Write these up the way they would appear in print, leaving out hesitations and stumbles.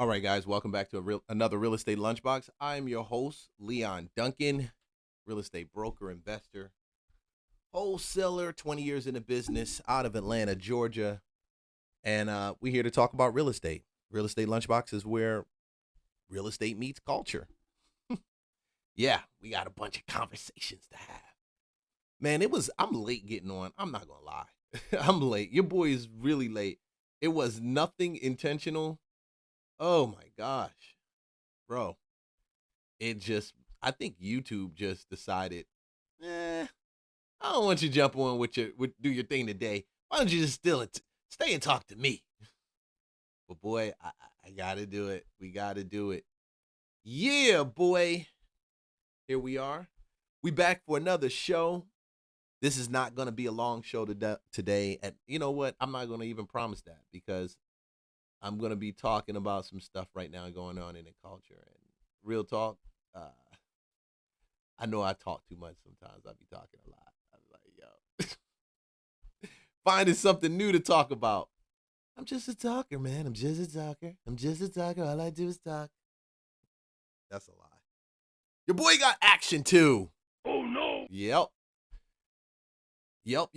All right, guys, welcome back to another Real Estate Lunchbox. I'm your host, Leon Duncan, real estate broker, investor, wholesaler, 20 years in the business out of Atlanta, Georgia. And we're here to talk about real estate. Real Estate Lunchbox is where real estate meets culture. Yeah, we got a bunch of conversations to have. Man, I'm late getting on. I'm not going to lie. I'm late. Your boy is really late. It was nothing intentional. Oh my gosh, bro. I think YouTube just decided, I don't want you to jump on do your thing today. Why don't you just stay and talk to me? But boy, I gotta do it. We gotta do it. Yeah, boy. Here we are. We back for another show. This is not gonna be a long show today. And you know what? I'm not gonna even promise that because I'm gonna be talking about some stuff right now going on in the culture. And real talk, uh, I know I talk too much sometimes. I be talking a lot. I'm like, yo, finding something new to talk about. I'm just a talker, man. I'm just a talker. I'm just a talker. All I do is talk. That's a lie. Your boy got action too. Oh no! Yep. Yep.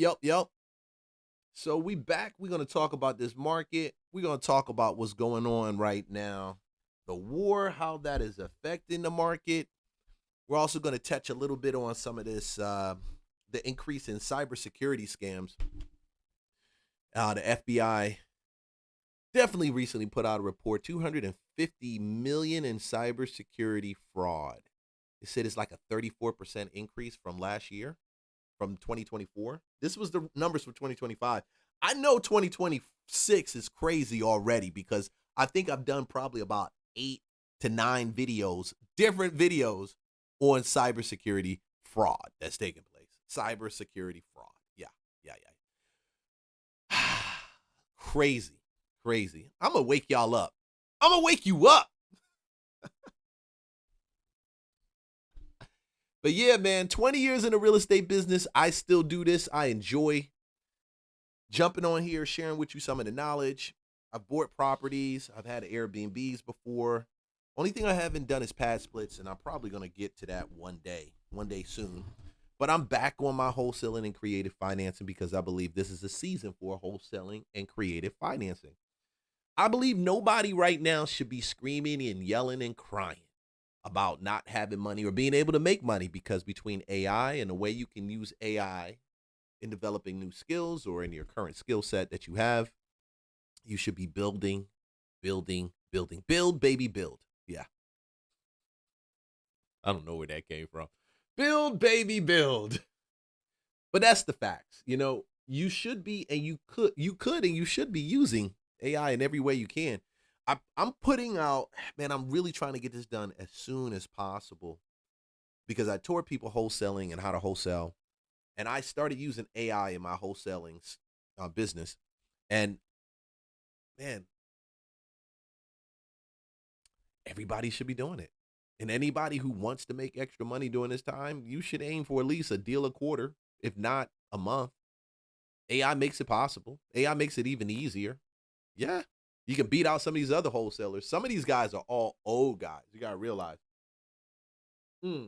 So we back. We're gonna talk about this market. We're gonna talk about what's going on right now, the war, how that is affecting the market. We're also going to touch a little bit on some of this, the increase in cybersecurity scams. The FBI definitely recently put out a report, 250 million in cybersecurity fraud. It said it's like a 34% increase from last year, from 2024. This was the numbers for 2025. I know 2026 is crazy already because I think I've done probably about 8 to 9 videos, different videos on cybersecurity fraud that's taking place. Cybersecurity fraud. Yeah. Crazy. I'm going to wake y'all up. I'm going to wake you up. But yeah, man, 20 years in the real estate business. I still do this. I enjoy jumping on here, sharing with you some of the knowledge. I've bought properties. I've had Airbnbs before. Only thing I haven't done is pad splits, and I'm probably going to get to that one day soon. But I'm back on my wholesaling and creative financing because I believe this is a season for wholesaling and creative financing. I believe nobody right now should be screaming and yelling and crying about not having money or being able to make money because between AI and the way you can use AI in developing new skills or in your current skill set that you have, you should be building. Build, baby, build. Yeah. I don't know where that came from. Build, baby, build. But that's the facts. You know, you should be and you could and you should be using AI in every way you can. I'm putting out, man, I'm really trying to get this done as soon as possible because I taught people wholesaling and how to wholesale. And I started using AI in my wholesaling business. And man, everybody should be doing it. And anybody who wants to make extra money during this time, you should aim for at least a deal a quarter, if not a month. AI makes it possible. AI makes it even easier. Yeah. You can beat out some of these other wholesalers. Some of these guys are all old guys. You got to realize. A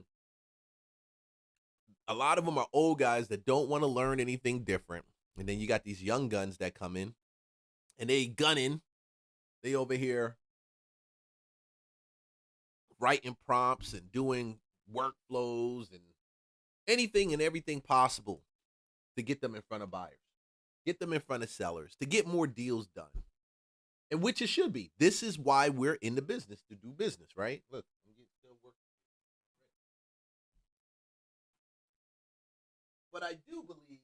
lot of them are old guys that don't want to learn anything different. And then you got these young guns that come in and they gunning. They over here writing prompts and doing workflows and anything and everything possible to get them in front of buyers, get them in front of sellers, to get more deals done. And which it should be. This is why we're in the business, to do business, right? Look, I'm getting still working. But I do believe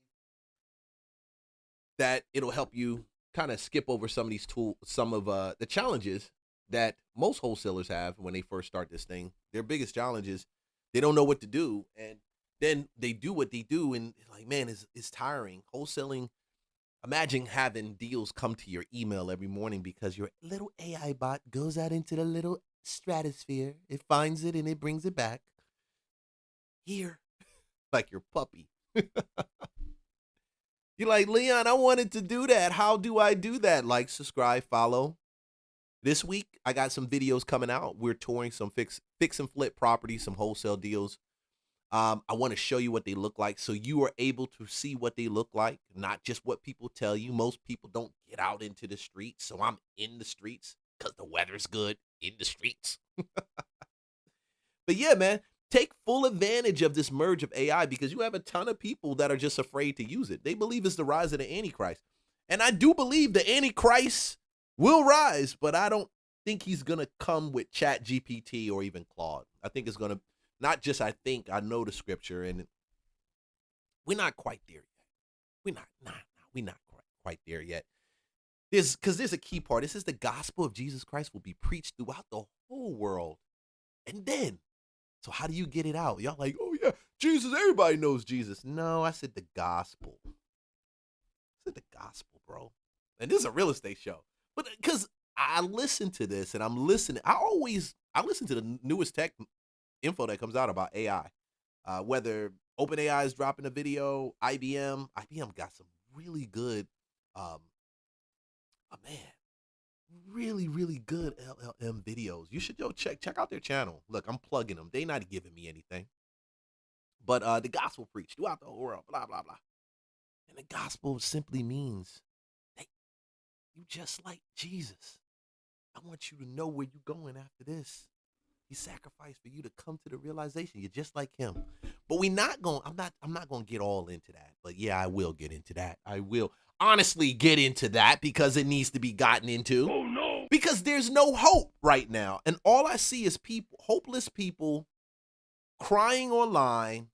that it'll help you kind of skip over some of these some of the challenges that most wholesalers have when they first start this thing. Their biggest challenge is they don't know what to do, and then they do what they do, and like, man, it's tiring. Wholesaling. Imagine having deals come to your email every morning because your little AI bot goes out into the little stratosphere. It finds it and it brings it back here, like your puppy. You're like, Leon, I wanted to do that. How do I do that? Like, subscribe, follow. This week, I got some videos coming out. We're touring some fix and flip properties, some wholesale deals. I want to show you what they look like so you are able to see what they look like, not just what people tell you. Most people don't get out into the streets, so I'm in the streets because the weather's good in the streets. But yeah, man, take full advantage of this merge of AI because you have a ton of people that are just afraid to use it. They believe it's the rise of the Antichrist. And I do believe the Antichrist will rise, but I don't think he's going to come with Chat GPT or even Claude. I think it's going to, not just I think, I know the scripture, and we're not quite there yet. We're not quite there yet. Because there's a key part. It says the gospel of Jesus Christ will be preached throughout the whole world. And then, so how do you get it out? Y'all like, oh yeah, Jesus, everybody knows Jesus. No, I said the gospel. I said the gospel, bro. And this is a real estate show. But because I listen to this and I'm listening, I listen to the newest tech info that comes out about AI. Whether OpenAI is dropping a video, IBM got some really good, really, really good LLM videos. You should go check out their channel. Look, I'm plugging them. They not giving me anything. But the gospel preached throughout the whole world, blah, blah, blah. And the gospel simply means that you just like Jesus. I want you to know where you're going after this. He sacrificed for you to come to the realization you're just like him. But I'm not going to get all into that. But yeah, I will get into that. I will honestly get into that because it needs to be gotten into. Oh no. Because there's no hope right now. And all I see is hopeless people crying online.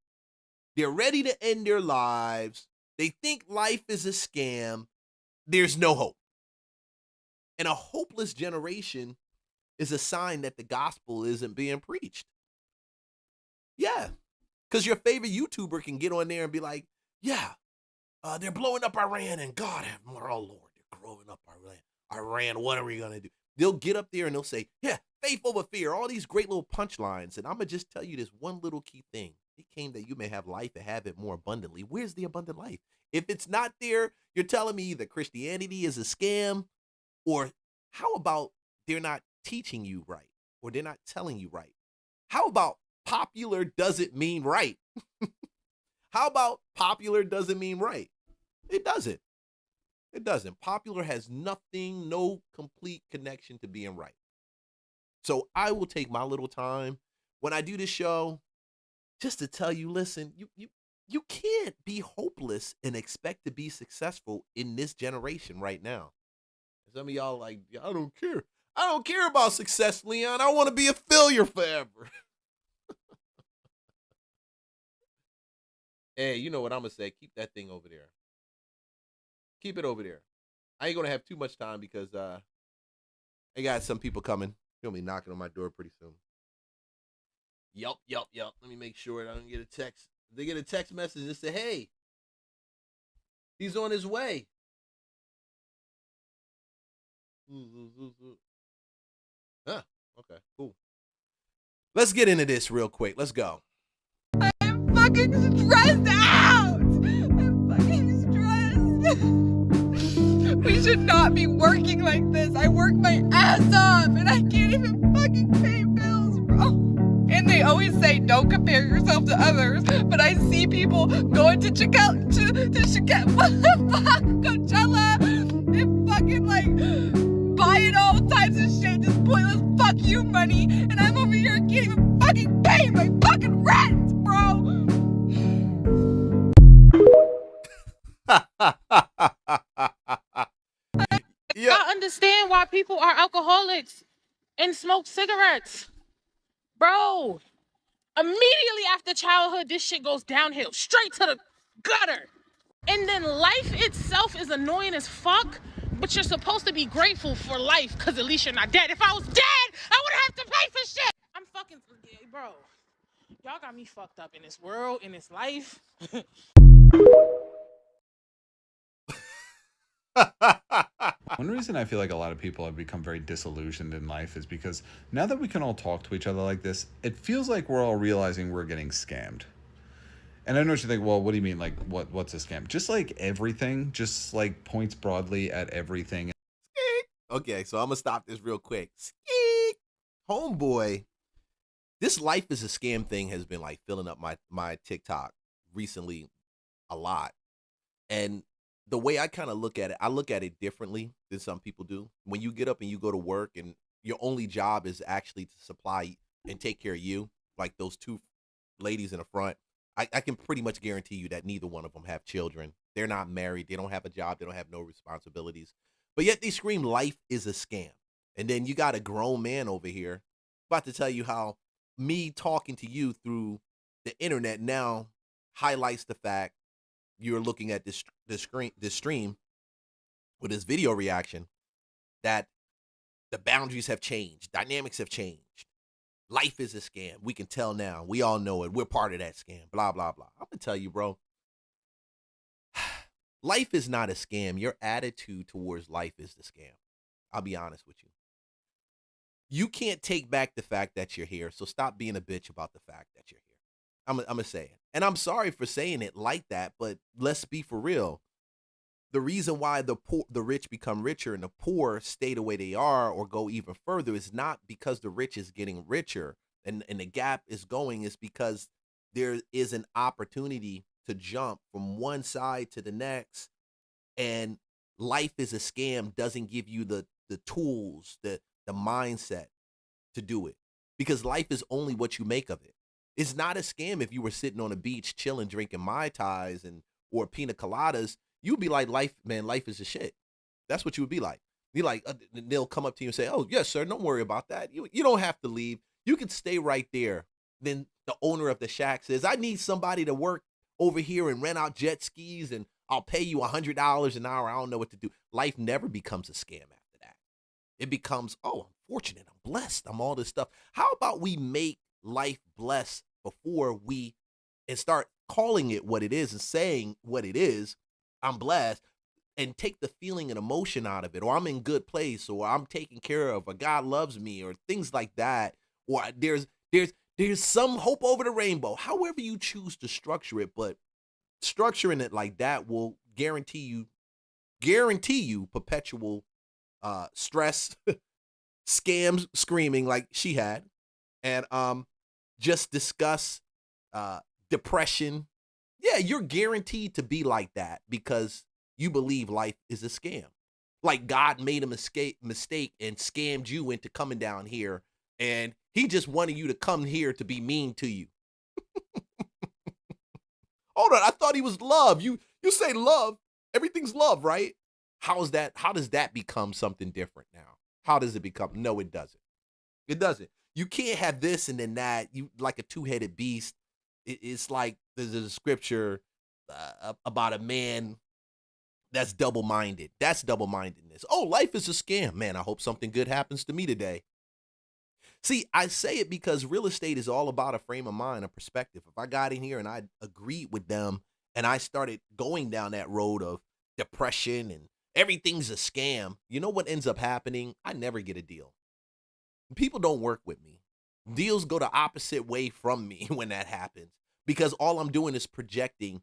They're ready to end their lives. They think life is a scam. There's no hope. And a hopeless generation is a sign that the gospel isn't being preached. Yeah. Because your favorite YouTuber can get on there and be like, yeah, they're blowing up Iran and God have more. Oh, Lord, they're growing up Iran. What are we going to do? They'll get up there and they'll say, yeah, faith over fear, all these great little punchlines. And I'm going to just tell you this one little key thing. It came that you may have life and have it more abundantly. Where's the abundant life? If it's not there, you're telling me that Christianity is a scam, or how about they're not teaching you right, or they're not telling you right? How about popular doesn't mean right? How about popular doesn't mean right? It doesn't. It doesn't. Popular has nothing, no complete connection to being right. So I will take my little time when I do this show just to tell you, listen, you can't be hopeless and expect to be successful in this generation right now. Some of y'all like, I don't care. I don't care about success, Leon. I want to be a failure forever. Hey, you know what I'm going to say? Keep that thing over there. Keep it over there. I ain't going to have too much time because I got some people coming. He'll be knocking on my door pretty soon. Yup. Let me make sure I don't get a text. They get a text message and say, hey, he's on his way. Huh. Okay, cool. Let's get into this real quick. Let's go. I'm fucking stressed out. I'm fucking stressed. We should not be working like this. I work my ass off and I can't even fucking pay bills, bro. And they always say don't compare yourself to others, but I see people going to Chicago, what the fuck, Coachella, and fucking like buying all types of shit, just pointless fuck you money, and I'm over here can't even fucking pay my fucking rent, bro. Yeah. I understand why people are alcoholics and smoke cigarettes. Bro, immediately after childhood, this shit goes downhill, straight to the gutter. And then life itself is annoying as fuck, but you're supposed to be grateful for life because at least you're not dead. If I was dead, I would have to pay for shit. I'm fucking, bro, y'all got me fucked up in this world, in this life. One reason I feel like a lot of people have become very disillusioned in life is because now that we can all talk to each other like this, it feels like we're all realizing we're getting scammed. And I know what you think, well, what do you mean? Like, what's a scam? Just like everything, just like points broadly at everything. Okay, so I'm gonna stop this real quick. Skeek. Homeboy, this life is a scam thing has been like filling up my TikTok recently a lot. And the way I kind of look at it, I look at it differently than some people do. When you get up and you go to work and your only job is actually to supply and take care of you, like those two ladies in the front, I can pretty much guarantee you that neither one of them have children. They're not married. They don't have a job. They don't have no responsibilities. But yet they scream life is a scam. And then you got a grown man over here about to tell you how me talking to you through the internet now highlights the fact you're looking at this stream with this video reaction that the boundaries have changed, dynamics have changed. Life is a scam. We can tell now. We all know it. We're part of that scam. Blah blah blah. I'm gonna tell you, bro. Life is not a scam. Your attitude towards life is the scam. I'll be honest with you. You can't take back the fact that you're here, so stop being a bitch about the fact that you're here. I'm gonna say it. And I'm sorry for saying it like that, but let's be for real. The reason why the rich become richer and the poor stay the way they are or go even further is not because the rich is getting richer and the gap is going, is because there is an opportunity to jump from one side to the next. And life is a scam doesn't give you the tools, the mindset to do it, because life is only what you make of it. It's not a scam if you were sitting on a beach chilling, drinking Mai Tais or pina coladas. You'd be like, life, man, life is a shit. That's what you would be like. You're like, they'll come up to you and say, oh, yes, sir, don't worry about that. You don't have to leave. You can stay right there. Then the owner of the shack says, I need somebody to work over here and rent out jet skis, and I'll pay you $100 an hour. I don't know what to do. Life never becomes a scam after that. It becomes, oh, I'm fortunate. I'm blessed. I'm all this stuff. How about we make life blessed before and start calling it what it is and saying what it is? I'm blessed, and take the feeling and emotion out of it, or I'm in good place, or I'm taken care of, or God loves me, or things like that, or there's some hope over the rainbow. However you choose to structure it, but structuring it like that will guarantee you perpetual stress, scams, screaming like she had, and just discuss depression. Yeah, you're guaranteed to be like that because you believe life is a scam. Like God made a mistake and scammed you into coming down here, and he just wanted you to come here to be mean to you. Hold on, I thought he was love. You say love, everything's love, right? How does that become something different now? How does it become? No, it doesn't. It doesn't. You can't have this and then that. You like a two-headed beast. It's like there's a scripture about a man that's double-minded. That's double-mindedness. Oh, life is a scam. Man, I hope something good happens to me today. See, I say it because real estate is all about a frame of mind, a perspective. If I got in here and I agreed with them and I started going down that road of depression and everything's a scam, you know what ends up happening? I never get a deal. People don't work with me. Deals go the opposite way from me when that happens, because all I'm doing is projecting,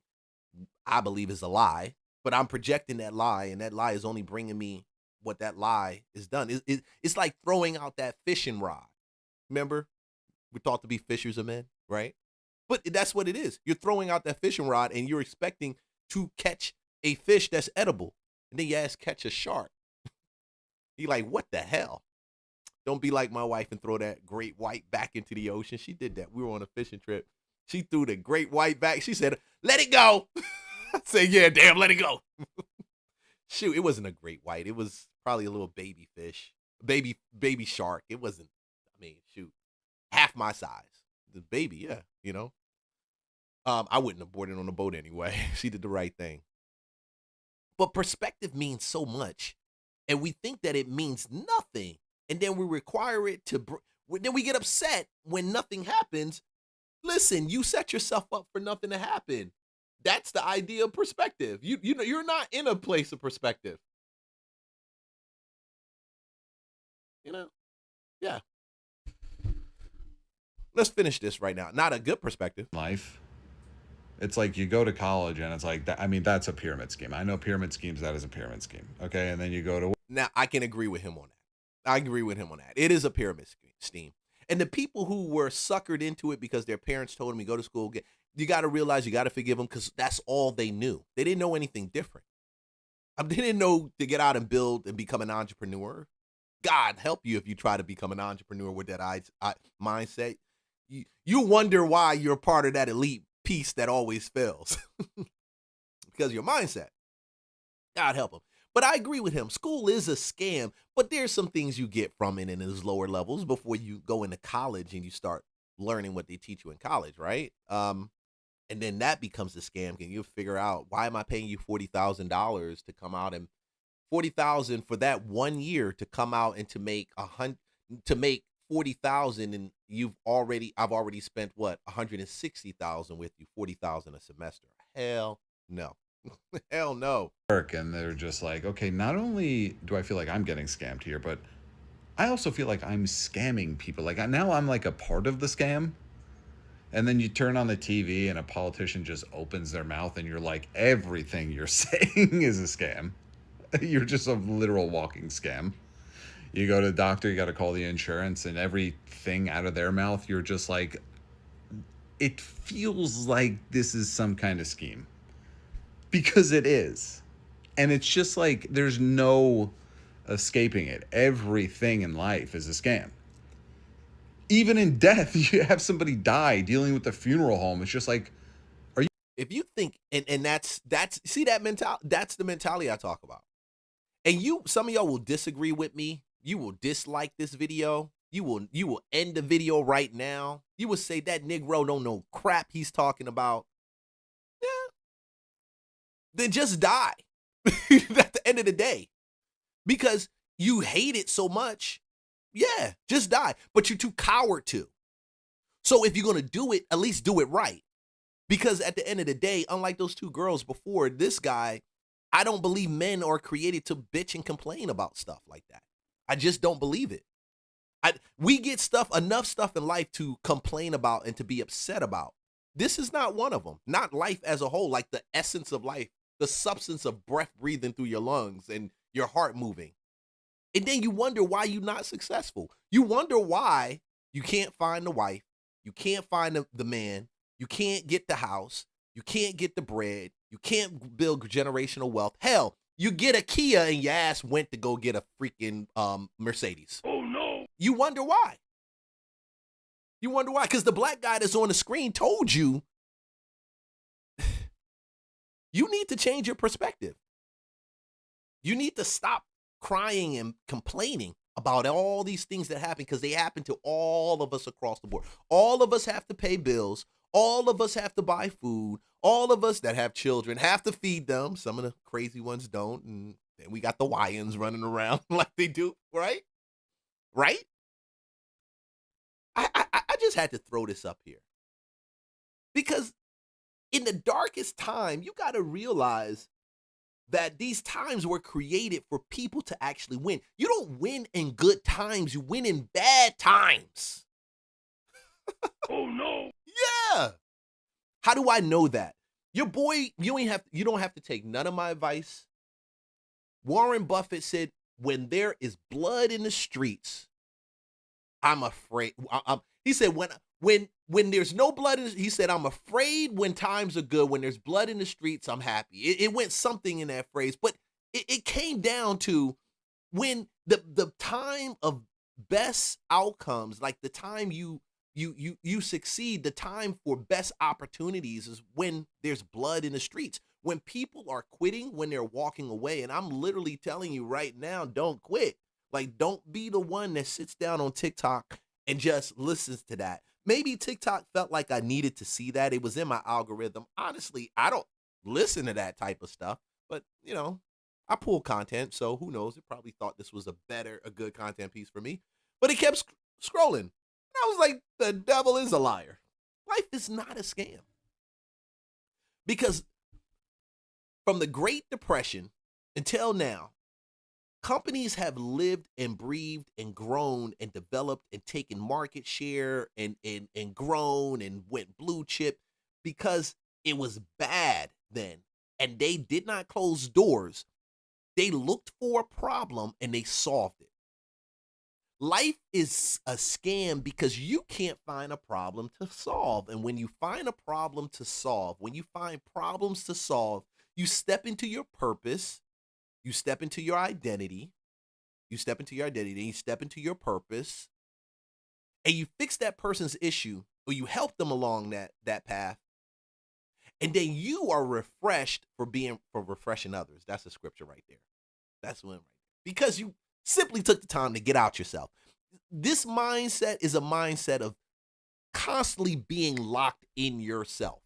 I believe is a lie, but I'm projecting that lie, and that lie is only bringing me what that lie is done. It's like throwing out that fishing rod. Remember, we're taught to be fishers of men, right? But that's what it is. You're throwing out that fishing rod, and you're expecting to catch a fish that's edible, and then you ask catch a shark. You're like, what the hell? Don't be like my wife and throw that great white back into the ocean. She did that. We were on a fishing trip. She threw the great white back. She said, let it go. I said, yeah, damn, let it go. Shoot, it wasn't a great white. It was probably a little baby fish, baby shark. It wasn't, shoot, half my size. The baby, yeah, you know. I wouldn't have boarded on the boat anyway. She did the right thing. But perspective means so much. And we think that it means nothing. And then we require it to, then we get upset when nothing happens. Listen, you set yourself up for nothing to happen. That's the idea of perspective. You know, you're not in a place of perspective. You know? Yeah. Let's finish this right now. Not a good perspective. Life. It's like you go to college and it's like, that, I mean, that's a pyramid scheme. I know pyramid schemes, that is a pyramid scheme. Okay. And then you go to Now I can agree with him on that. I agree with him on that. It is a pyramid scheme. And the people who were suckered into it because their parents told them to go to school, you got to realize you got to forgive them because that's all they knew. They didn't know anything different. They didn't know to get out and build and become an entrepreneur. God help you if you try to become an entrepreneur with that mindset. You wonder why you're part of that elite piece that always fails because of your mindset. God help him. But I agree with him. School is a scam, but there's some things you get from it in those lower levels before you go into college and you start learning what they teach you in college, right? And then that becomes a scam. Can you figure out why am I paying you $40,000 to come out and $40,000 for that 1 year to come out and to make $40,000 and I've already spent what $160,000 with you, $40,000 a semester. Hell no. Hell no. And they're just like, okay, not only do I feel like I'm getting scammed here, but I also feel like I'm scamming people. Like now I'm like a part of the scam. And then you turn on the TV and a politician just opens their mouth and you're like, everything you're saying is a scam. You're just a literal walking scam. You go to the doctor, you got to call the insurance, and everything out of their mouth, you're just like, it feels like this is some kind of scheme. Because it is. And it's just like, there's no escaping it. Everything in life is a scam. Even in death, you have somebody die dealing with the funeral home. It's just like, if you think, and that's see that mentality, that's the mentality I talk about. And some of y'all will disagree with me. You will dislike this video. You will end the video right now. You will say that Negro don't know crap he's talking about. Yeah. Then just die at the end of the day. Because you hate it so much. Yeah, just die. But you're too coward to. So if you're going to do it, at least do it right. Because at the end of the day, unlike those two girls before, this guy, I don't believe men are created to bitch and complain about stuff like that. I just don't believe it. We get enough stuff in life to complain about and to be upset about. This is not one of them. Not life as a whole, like the essence of life, the substance of breath breathing through your lungs and your heart moving. And then you wonder why you're not successful. You wonder why you can't find the wife, you can't find the man, you can't get the house, you can't get the bread, you can't build generational wealth. Hell, you get a Kia and your ass went to go get a freaking Mercedes. Oh no. You wonder why. You wonder why. Because the black guy that's on the screen told you you need to change your perspective. You need to stop crying and complaining about all these things that happen because they happen to all of us across the board. All of us have to pay bills. All of us have to buy food. All of us that have children have to feed them. Some of the crazy ones don't. And then we got the YNs running around like they do, right? Right? I just had to throw this up here. Because in the darkest time, you got to realize that these times were created for people to actually win. You don't win in good times, you win in bad times. Oh no. Yeah. How do I know that? Your boy, you don't have to take none of my advice. Warren Buffett said, when there is blood in the streets, I'm afraid. He said, when there's no blood, he said, I'm afraid when times are good. When there's blood in the streets, I'm happy. It went something in that phrase, but it came down to when the time of best outcomes, like the time you succeed, the time for best opportunities is when there's blood in the streets. When people are quitting, when they're walking away, and I'm literally telling you right now, don't quit. Like, don't be the one that sits down on TikTok and just listens to that. Maybe TikTok felt like I needed to see that. It was in my algorithm. Honestly, I don't listen to that type of stuff, but I pull content, so who knows? It probably thought this was a good content piece for me, but it kept scrolling. And I was like, the devil is a liar. Life is not a scam. Because from the Great Depression until now, companies have lived and breathed and grown and developed and taken market share and grown and went blue chip because it was bad then. And they did not close doors. They looked for a problem and they solved it. Life is a scam because you can't find a problem to solve. And when you find a problem to solve, when you find problems to solve, you step into your purpose, you step into your identity, you step into your identity, you step into your purpose, and you fix that person's issue or you help them along that path. And then you are refreshed for refreshing others. That's a scripture right there. That's one right there. Because you simply took the time to get out yourself. This mindset is a mindset of constantly being locked in yourself.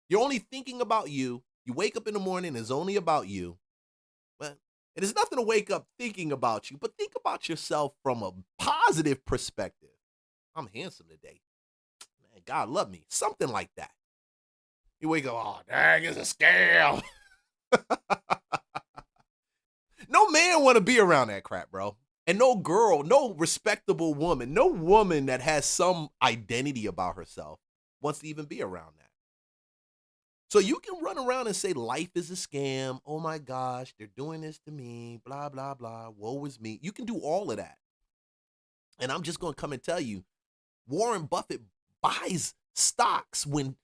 You're only thinking about you. You wake up in the morning, it's only about you. But it is nothing to wake up thinking about you, but think about yourself from a positive perspective. I'm handsome today. Man, God love me. Something like that. You wake up, oh, dang, it's a scam. No man want to be around that crap, bro. And no girl, no respectable woman, no woman that has some identity about herself wants to even be around that. So you can run around and say life is a scam. Oh my gosh, they're doing this to me, blah, blah, blah. Woe is me. You can do all of that. And I'm just going to come and tell you, Warren Buffett buys stocks when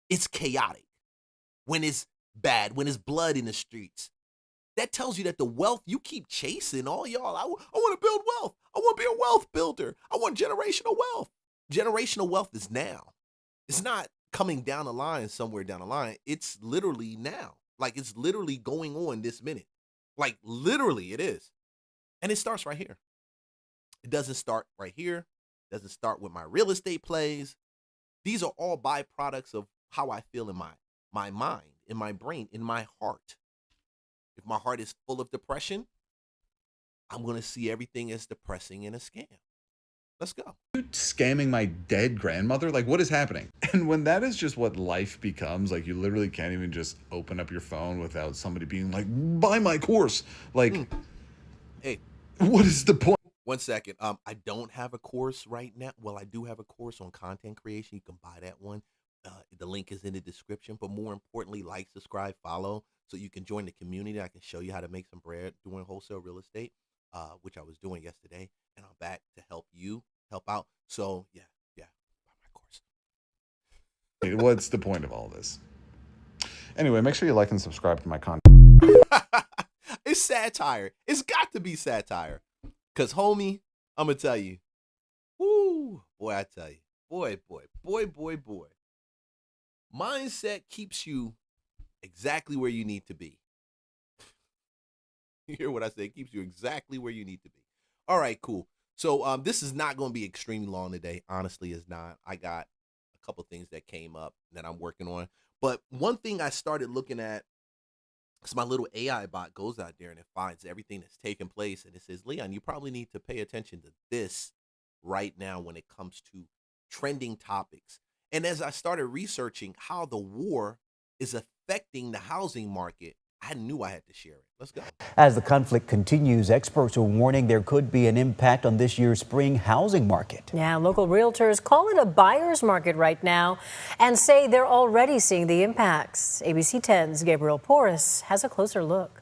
it's chaotic, when it's bad, when it's blood in the streets. That tells you that the wealth you keep chasing, all y'all, I want to build wealth. I want to be a wealth builder. I want generational wealth. Generational wealth is now. It's not coming down the line somewhere down the line. It's literally now. Like it's literally going on this minute. Like literally it is. And it starts right here. It doesn't start right here. It doesn't start with my real estate plays. These are all byproducts of how I feel in my mind, in my brain, in my heart. If my heart is full of depression, I'm going to see everything as depressing and a scam. Let's go. You scamming my dead grandmother? Like, what is happening? And when that is just what life becomes, like you literally can't even just open up your phone without somebody being like, buy my course. Like, Hey, what is the point? 1 second. I don't have a course right now. Well, I do have a course on content creation. You can buy that one. The link is in the description. But more importantly, like, subscribe, follow, so you can join the community. I can show you how to make some bread doing wholesale real estate, which I was doing yesterday. And I'm back to help out. So, yeah, buy my course. What's the point of all this? Anyway, make sure you like and subscribe to my content. It's satire. It's got to be satire. Because, homie, I'm going to tell you. Woo, boy, I tell you. Boy. Mindset keeps you exactly where you need to be. You hear what I say? It keeps you exactly where you need to be. All right, cool. So this is not going to be extremely long today. Honestly, it's not. I got a couple things that came up that I'm working on. But one thing I started looking at, because my little AI bot goes out there and it finds everything that's taking place. And it says, Leon, you probably need to pay attention to this right now when it comes to trending topics. And as I started researching how the war is affecting the housing market, I knew I had to share it. Let's go. As the conflict continues, experts are warning there could be an impact on this year's spring housing market. Yeah, local realtors call it a buyer's market right now and say they're already seeing the impacts. ABC 10's Gabriel Porras has a closer look.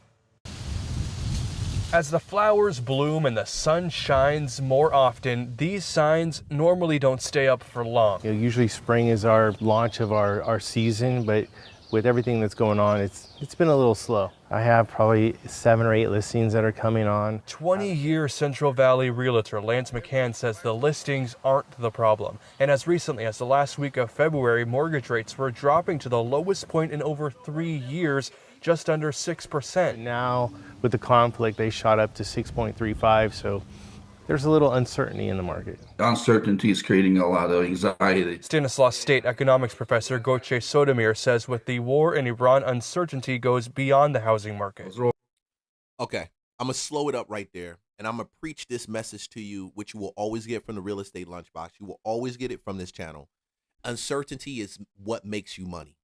As the flowers bloom and the sun shines more often, these signs normally don't stay up for long. Usually spring is our launch of our season, but with everything that's going on, it's been a little slow. I have probably 7 or 8 listings that are coming on. 20-year Central Valley realtor Lance McCann says the listings aren't the problem. And as recently as the last week of February, mortgage rates were dropping to the lowest point in over 3 years, just under 6%. Now, with the conflict, they shot up to 6.35, so there's a little uncertainty in the market. Uncertainty is creating a lot of anxiety. Stanislaus State economics professor Goche Sotomir says with the war in Iran, uncertainty goes beyond the housing market. Okay, I'm going to slow it up right there, and I'm going to preach this message to you, which you will always get from the Real Estate Lunchbox. You will always get it from this channel. Uncertainty is what makes you money.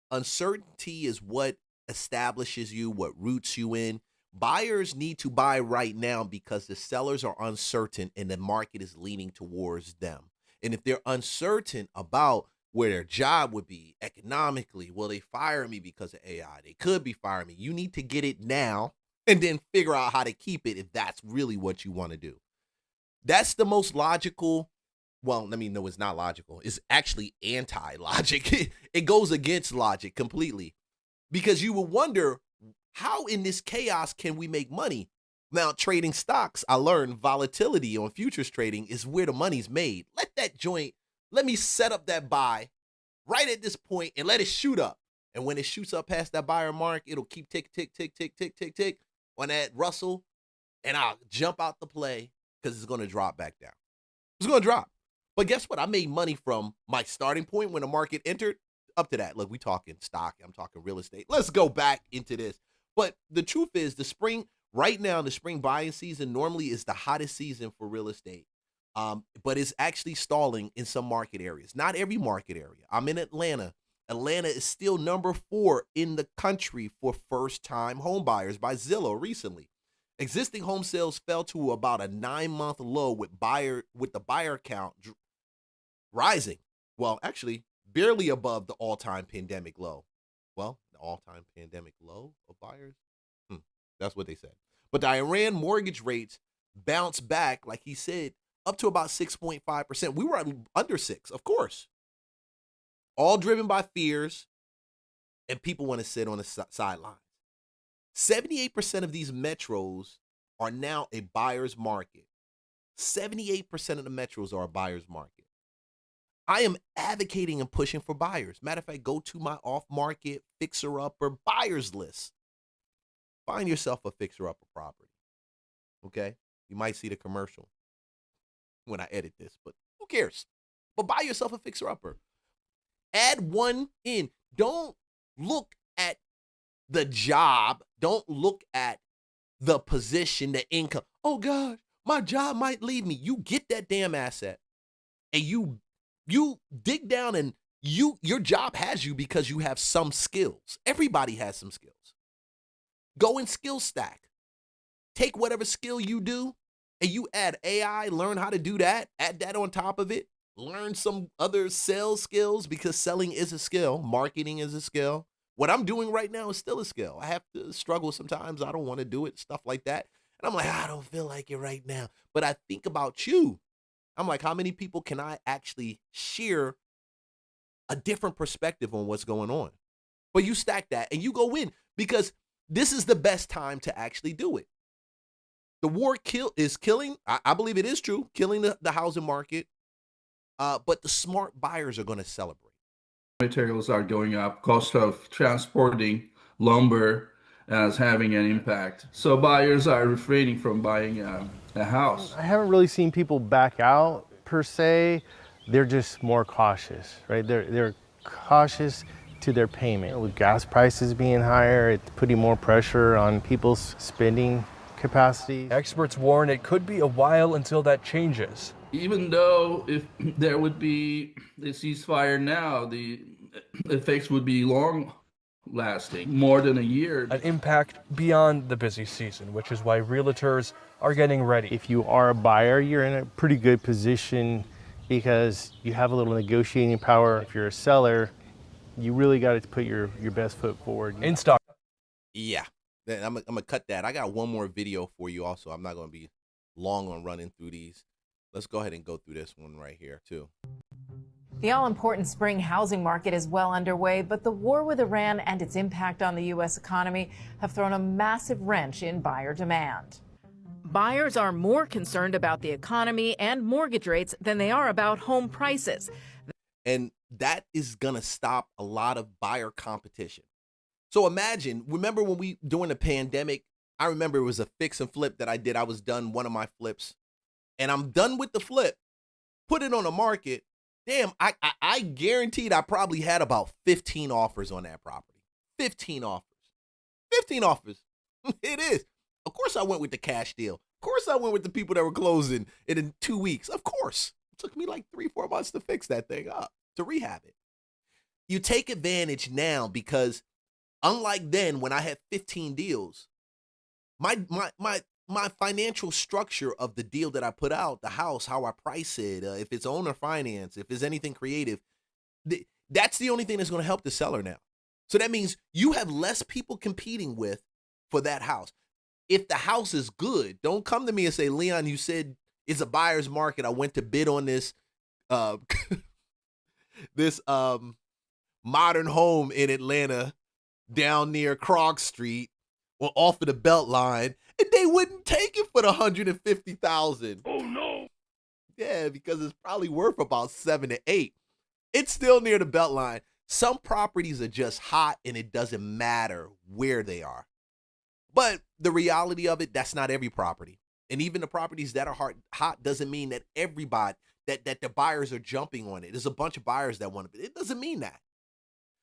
Uncertainty is what establishes you, what roots you in. Buyers need to buy right now because the sellers are uncertain and the market is leaning towards them. And if they're uncertain about where their job would be economically, will they fire me because of AI? They could be firing me. You need to get it now and then figure out how to keep it if that's really what you want to do. That's the most logical. Well, let me know it's not logical. It's actually anti-logic. It goes against logic completely, because you would wonder, how in this chaos can we make money? Now, trading stocks, I learned volatility on futures trading is where the money's made. Let me set up that buy right at this point and let it shoot up. And when it shoots up past that buyer mark, it'll keep tick, tick, tick, tick, tick, tick, tick on that Russell, and I'll jump out the play because it's going to drop back down. It's going to drop. But guess what? I made money from my starting point when the market entered up to that. Look, we talking stock. I'm talking real estate. Let's go back into this. But the truth is, right now, the spring buying season normally is the hottest season for real estate. But it's actually stalling in some market areas. Not every market area. I'm in Atlanta. Atlanta is still number 4 in the country for first-time home buyers by Zillow recently. Existing home sales fell to about a 9-month low with the buyer count rising. Well, actually, barely above the all-time pandemic low. Well, the all-time pandemic low of buyers? That's what they said. But the Iran mortgage rates bounced back, like he said, up to about 6.5%. We were under 6, of course. All driven by fears, and people want to sit on the sidelines. 78% of these metros are now a buyer's market. 78% of the metros are a buyer's market. I am advocating and pushing for buyers. Matter of fact, go to my off-market fixer-upper buyers list. Find yourself a fixer-upper property, okay? You might see the commercial when I edit this, but who cares? But buy yourself a fixer-upper. Add one in. Don't look at the job. Don't look at the position, the income. Oh, God, my job might leave me. You get that damn asset, and you dig down, and your job has you because you have some skills. Everybody has some skills. Go and skill stack. Take whatever skill you do, and you add AI, learn how to do that, add that on top of it. Learn some other sales skills, because selling is a skill. Marketing is a skill. What I'm doing right now is still a skill. I have to struggle sometimes. I don't want to do it, stuff like that. And I'm like, I don't feel like it right now. But I think about you. I'm like, how many people can I actually share a different perspective on what's going on? But you stack that and you go in, because this is the best time to actually do it. The war is killing, I believe it is true, killing the housing market. But the smart buyers are going to celebrate. Materials are going up. Cost of transporting lumber is having an impact. So buyers are refraining from buying a house. I haven't really seen people back out per se. They're just more cautious, right? They're cautious to their payment. With gas prices being higher, it's putting more pressure on people's spending capacity. Experts warn it could be a while until that changes. Even though if there would be a ceasefire now, the effects would be long lasting, more than a year. An impact beyond the busy season, which is why realtors are getting ready. If you are a buyer, you're in a pretty good position because you have a little negotiating power. If you're a seller, you really got to put your best foot forward. In stock. Yeah, I'm going to cut that. I got one more video for you also. I'm not going to be long on running through these. Let's go ahead and go through this one right here, too. The all-important spring housing market is well underway, but the war with Iran and its impact on the U.S. economy have thrown a massive wrench in buyer demand. Buyers are more concerned about the economy and mortgage rates than they are about home prices. And that is going to stop a lot of buyer competition. So remember when during the pandemic, I remember it was a fix and flip that I did. I was done one of my flips. And I'm done with the flip, put it on the market. Damn, I guaranteed I probably had about 15 offers on that property. 15 offers. 15 offers. It is. Of course I went with the cash deal. Of course I went with the people that were closing it in 2 weeks. Of course. It took me like 3-4 months to fix that thing up, to rehab it. You take advantage now because unlike then when I had 15 deals, my financial structure of the deal that I put out, the house, how I price it, if it's owner finance, if it's anything creative, that's the only thing that's going to help the seller now. So that means you have less people competing with for that house. if the house is good, don't come to me and say, Leon, you said it's a buyer's market. I went to bid on this uh this modern home in Atlanta down near Krog Street or off of the Beltline, and they wouldn't take it for the $150,000. Oh no. Yeah, because it's probably worth about 7 to 8. It's still near the Beltline. Some properties are just hot and it doesn't matter where they are. But the reality of it, that's not every property. And even the properties that are hot doesn't mean that everybody, that the buyers are jumping on it. There's a bunch of buyers that want it. It doesn't mean that.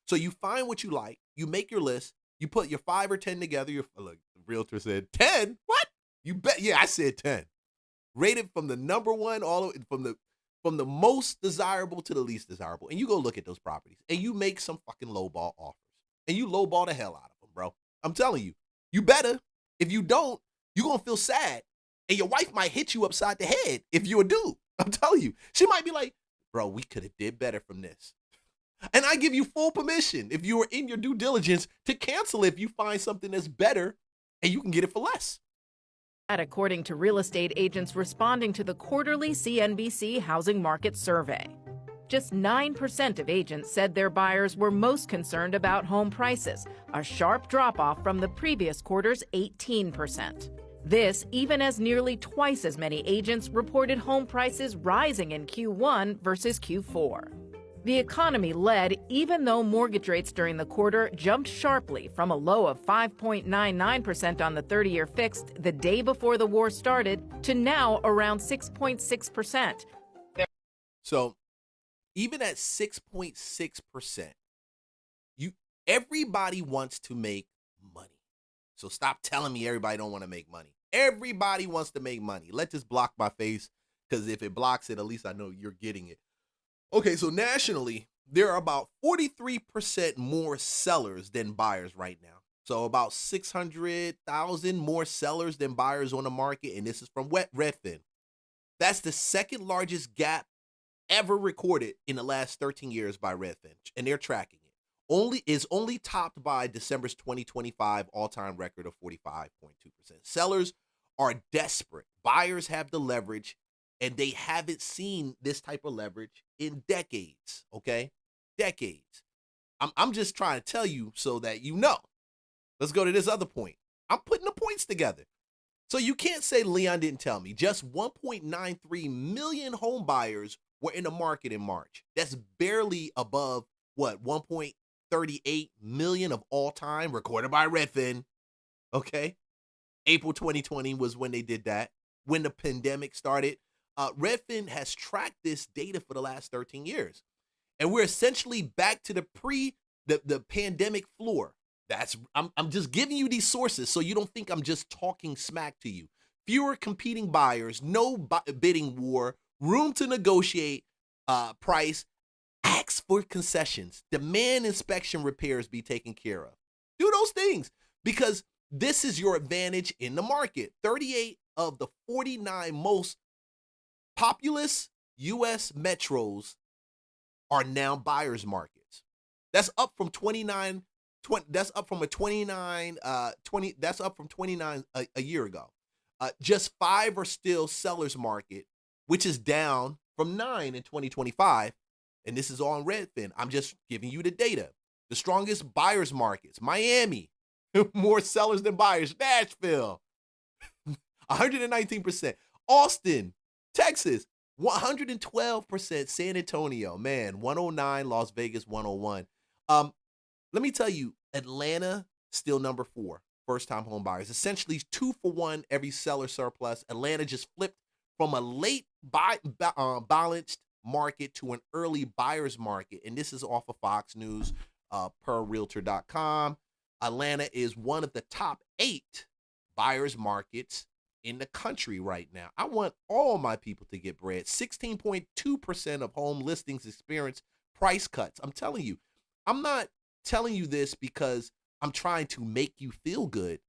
So you find what you like, you make your list, you put your 5 or 10 together. Look, the realtor said 10. What? You bet. Yeah, I said 10. Rated from the number one, from the most desirable to the least desirable. And you go look at those properties and you make some fucking lowball offers. And you lowball the hell out of them, bro. I'm telling you, you better. If you don't, you're going to feel sad. And your wife might hit you upside the head if you're a dude. I'm telling you. She might be like, bro, we could have did better from this. And I give you full permission, if you are in your due diligence, to cancel if you find something that's better and you can get it for less. According to real estate agents responding to the quarterly CNBC Housing Market Survey. Just 9% of agents said their buyers were most concerned about home prices, a sharp drop-off from the previous quarter's 18%. This even as nearly twice as many agents reported home prices rising in Q1 versus Q4. The economy led even though mortgage rates during the quarter jumped sharply from a low of 5.99% on the 30-year fixed the day before the war started to now around 6.6%. So even at 6.6%, everybody wants to make money. So stop telling me everybody don't want to make money. Everybody wants to make money. Let this block my face, because if it blocks it, at least I know you're getting it. Okay, so nationally, there are about 43% more sellers than buyers right now. So about 600,000 more sellers than buyers on the market, and this is from Redfin. That's the second largest gap ever recorded in the last 13 years by Redfin, and they're tracking it. Only topped by December's 2025 all-time record of 45.2%. Sellers are desperate. Buyers have the leverage, and they haven't seen this type of leverage in decades, okay? Decades. I'm just trying to tell you so that you know. Let's go to this other point. I'm putting the points together. So you can't say Leon didn't tell me. Just 1.93 million home buyers were in the market in March. That's barely above, 1.38 million of all time, recorded by Redfin, okay? April 2020 was when they did that, when the pandemic started. Redfin has tracked this data for the last 13 years. And we're essentially back to the pandemic floor. I'm just giving you these sources so you don't think I'm just talking smack to you. Fewer competing buyers, no bidding war, room to negotiate price, ask for concessions, demand inspection repairs be taken care of. Do those things because this is your advantage in the market. 38 of the 49 most populous U.S. metros are now buyers markets. That's up from 29. That's up from 29 a year ago. Just 5 are still sellers market, which is down from 9 in 2025. And this is on Redfin. I'm just giving you the data. The strongest buyers markets: Miami, more sellers than buyers. Nashville, 119%. Austin, Texas, 112%. San Antonio, man, 109. Las Vegas, 101. Let me tell you, Atlanta, still number 4, first-time home buyers. Essentially 2 for 1 every seller surplus. Atlanta just flipped from a late balanced market to an early buyer's market. And this is off of Fox News per Realtor.com. Atlanta is one of the top 8 buyer's markets in the country right now. I want all my people to get bread. 16.2% of home listings experience price cuts. I'm telling you, I'm not telling you this because I'm trying to make you feel good.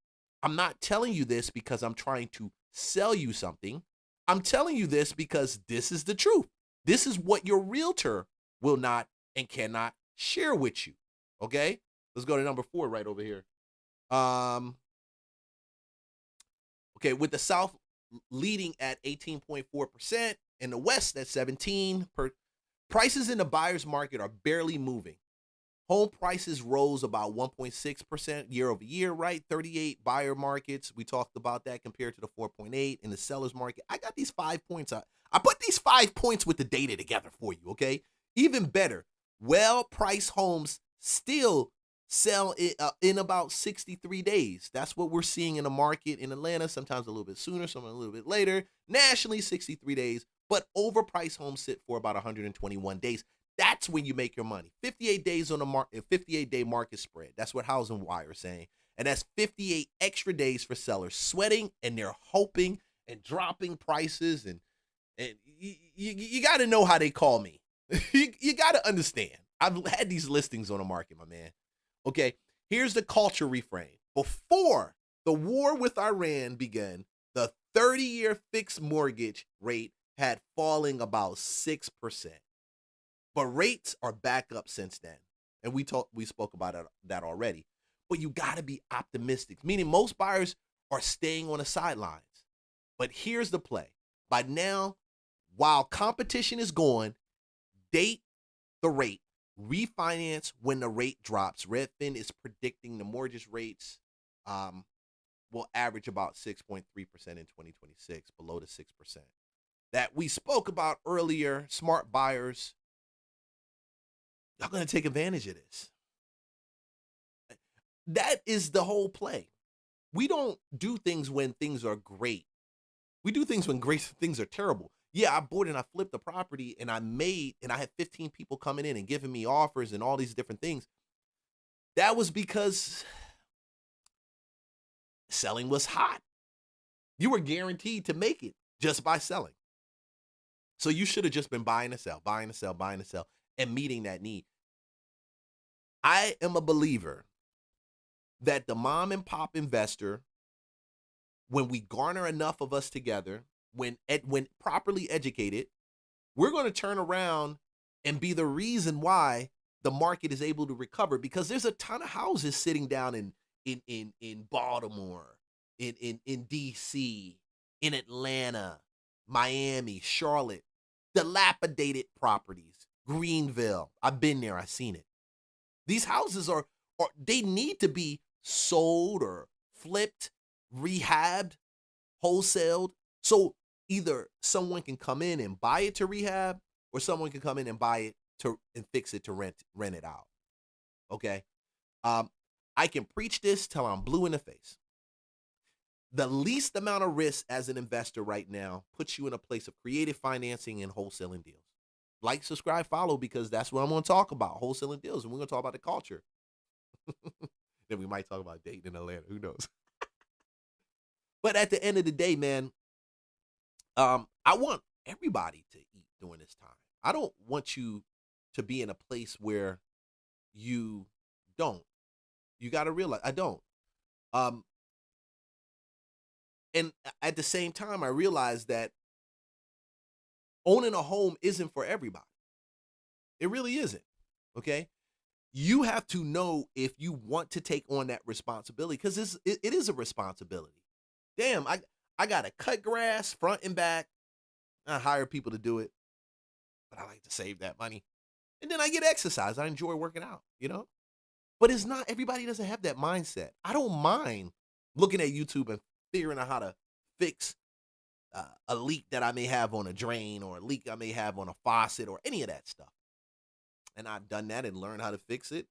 I'm not telling you this because I'm trying to sell you something. I'm telling you this because this is the truth. This is what your realtor will not and cannot share with you. Okay? Let's go to number 4 right over here. Okay, with the South leading at 18.4% and the West at 17%. Prices in the buyer's market are barely moving. Home prices rose about 1.6% year over year, right? 38 buyer markets. We talked about that compared to the 4.8 in the seller's market. I got these 5 points. I put these 5 points with the data together for you, okay? Even better, well-priced homes still sell in about 63 days. That's what we're seeing in the market in Atlanta, sometimes a little bit sooner, sometimes a little bit later. Nationally, 63 days, but overpriced homes sit for about 121 days. That's when you make your money. 58 days on the market, 58-day market spread. That's what Housing Wire is saying. And that's 58 extra days for sellers sweating, and they're hoping and dropping prices. And you got to know how they call me. you got to understand. I've had these listings on the market, my man. Okay, here's the culture reframe. Before the war with Iran began, the 30-year fixed mortgage rate had fallen about 6%. But rates are back up since then. And we spoke about that already. But you got to be optimistic, meaning most buyers are staying on the sidelines. But here's the play. By now, while competition is gone, date the rate. Refinance when the rate drops. Redfin is predicting the mortgage rates will average about 6.3% in 2026, below the 6% that we spoke about earlier. Smart buyers, y'all going to take advantage of this. That is the whole play. We don't do things when things are great. We do things when great things are terrible. Yeah, I bought and I flipped the property and I had 15 people coming in and giving me offers and all these different things. That was because selling was hot. You were guaranteed to make it just by selling. So you should have just been buying and sell, buying and sell, buying and sell, and meeting that need. I am a believer that the mom and pop investor, when we garner enough of us together, when properly educated, we're going to turn around and be the reason why the market is able to recover, because there's a ton of houses sitting down in Baltimore, in DC, in Atlanta, Miami, Charlotte, dilapidated properties, Greenville. I've been there. I've seen it. These houses they need to be sold or flipped, rehabbed, wholesaled. So either someone can come in and buy it to rehab, or someone can come in and buy it and fix it to rent it out. Okay. I can preach this till I'm blue in the face. The least amount of risk as an investor right now puts you in a place of creative financing and wholesaling deals. Like, subscribe, follow, because that's what I'm going to talk about, wholesaling deals. And we're going to talk about the culture. Then we might talk about dating in Atlanta. Who knows? But at the end of the day, man, I want everybody to eat during this time. I don't want you to be in a place where you don't. You got to realize I don't. And at the same time, I realize that owning a home isn't for everybody. It really isn't. Okay. You have to know if you want to take on that responsibility, because it is a responsibility. Damn, I got to cut grass front and back. I hire people to do it, but I like to save that money. And then I get exercise. I enjoy working out, But it's not, everybody doesn't have that mindset. I don't mind looking at YouTube and figuring out how to fix a leak that I may have on a drain, or a leak I may have on a faucet, or any of that stuff. And I've done that and learned how to fix it.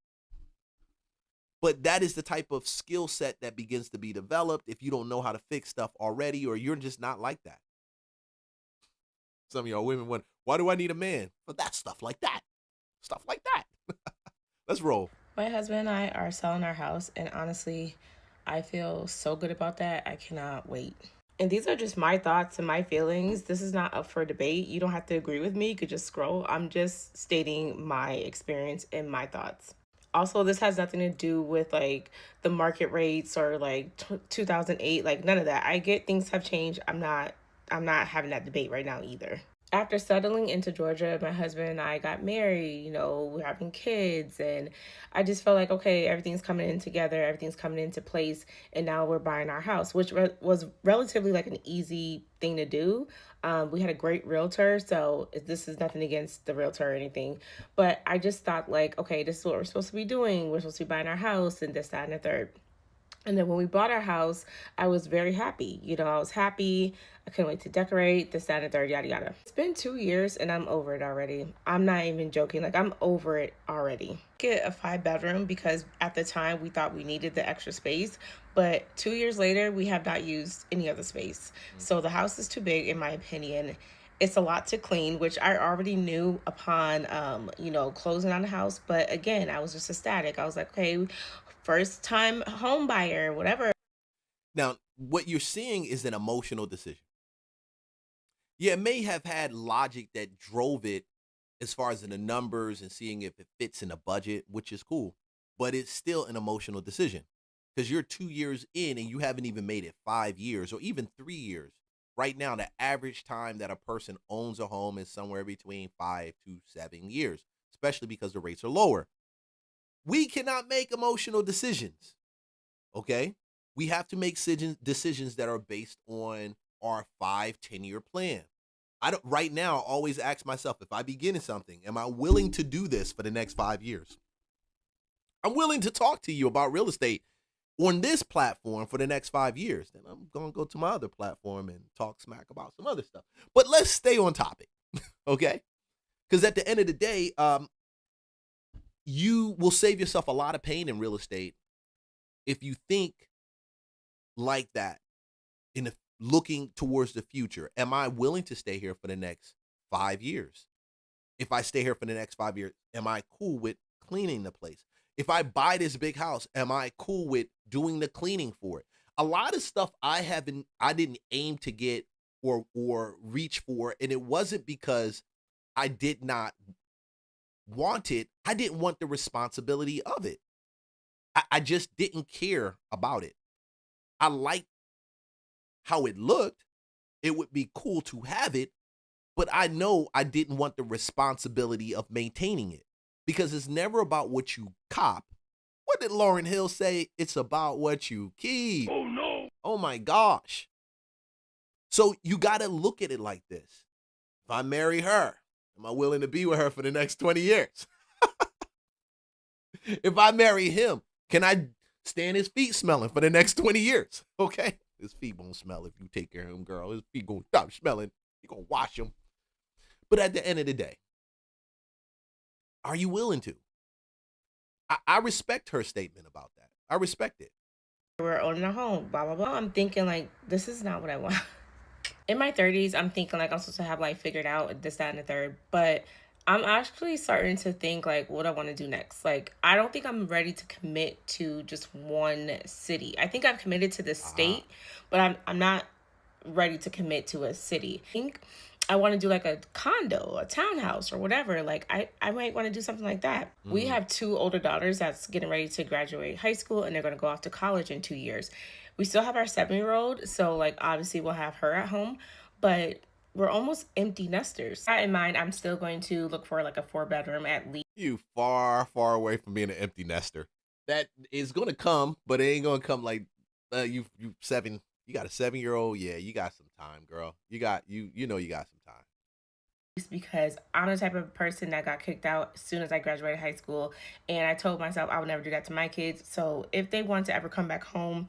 But that is the type of skill set that begins to be developed if you don't know how to fix stuff already, or you're just not like that. Some of y'all women wonder, why do I need a man? For that stuff like that. Stuff like that. Let's roll. My husband and I are selling our house, and honestly, I feel so good about that. I cannot wait. And these are just my thoughts and my feelings. This is not up for debate. You don't have to agree with me. You could just scroll. I'm just stating my experience and my thoughts. Also, this has nothing to do with like the market rates or like 2008, like none of that. I get things have changed. I'm not having that debate right now either. After settling into Georgia, my husband and I got married, we're having kids, and I just felt like, okay, everything's coming in together, everything's coming into place, and now we're buying our house, which was relatively like an easy thing to do. We had a great realtor, so this is nothing against the realtor or anything, but I just thought like, okay, this is what we're supposed to be doing. We're supposed to be buying our house and this, that, and the third. And then when we bought our house, I was very happy. I was happy. I couldn't wait to decorate, this, that, and the third, yada, yada. It's been 2 years and I'm over it already. I'm not even joking. Like, I'm over it already. Get a 5-bedroom because at the time we thought we needed the extra space. But 2 years later, we have not used any of the space. So the house is too big, in my opinion. It's a lot to clean, which I already knew upon, closing on the house. But again, I was just ecstatic. I was like, okay, first time home buyer, whatever. Now, what you're seeing is an emotional decision. Yeah, it may have had logic that drove it as far as in the numbers and seeing if it fits in a budget, which is cool, but it's still an emotional decision because you're 2 years in and you haven't even made it 5 years or even 3 years. Right now, the average time that a person owns a home is somewhere between 5 to 7 years, especially because the rates are lower. We cannot make emotional decisions, okay? We have to make decisions that are based on our 5-10 year plan. I don't right now always ask myself, if I begin in something, am I willing to do this for the next 5 years? I'm willing to talk to you about real estate on this platform for the next 5 years. Then I'm going to go to my other platform and talk smack about some other stuff. But let's stay on topic, okay? Because at the end of the day, you will save yourself a lot of pain in real estate if you think like that looking towards the future. Am I willing to stay here for the next 5 years? If I stay here for the next 5 years, am I cool with cleaning the place? If I buy this big house, am I cool with doing the cleaning for it? A lot of stuff I didn't aim to get or reach for, and it wasn't because I did not want it. I didn't want the responsibility of it. I just didn't care about it. I liked how it looked. It would be cool to have it, but I know I didn't want the responsibility of maintaining it because it's never about what you cop. What did Lauryn Hill say? It's about what you keep. Oh no. Oh my gosh. So you got to look at it like this. If I marry her, am I willing to be with her for the next 20 years? If I marry him, can I stand his feet smelling for the next 20 years? Okay? His feet won't smell if you take care of him, girl. His feet gonna stop smelling. You're gonna wash them. But at the end of the day, are you willing to? I respect her statement about that. I respect it. We're owning a home, blah, blah, blah. I'm thinking like, this is not what I want. In my 30s, I'm thinking like I'm supposed to have like figured out this, that, and the third. But I'm actually starting to think like what I want to do next. Like, I don't think I'm ready to commit to just one city. I think I've committed to the state, but I'm not ready to commit to a city. I think I want to do like a condo, a townhouse or whatever. Like I might want to do something like that. We have 2 older daughters that's getting ready to graduate high school and they're going to go off to college in 2 years. We still have our 7-year-old. So like, obviously we'll have her at home, but we're almost empty nesters. That in mind, I'm still going to look for like a 4-bedroom at least. You far, far away from being an empty nester. That is going to come, but it ain't going to come like you 7. You got a 7-year-old. Yeah, you got some time, girl. You got you got some time. Because I'm the type of person that got kicked out as soon as I graduated high school. And I told myself I would never do that to my kids. So if they want to ever come back home,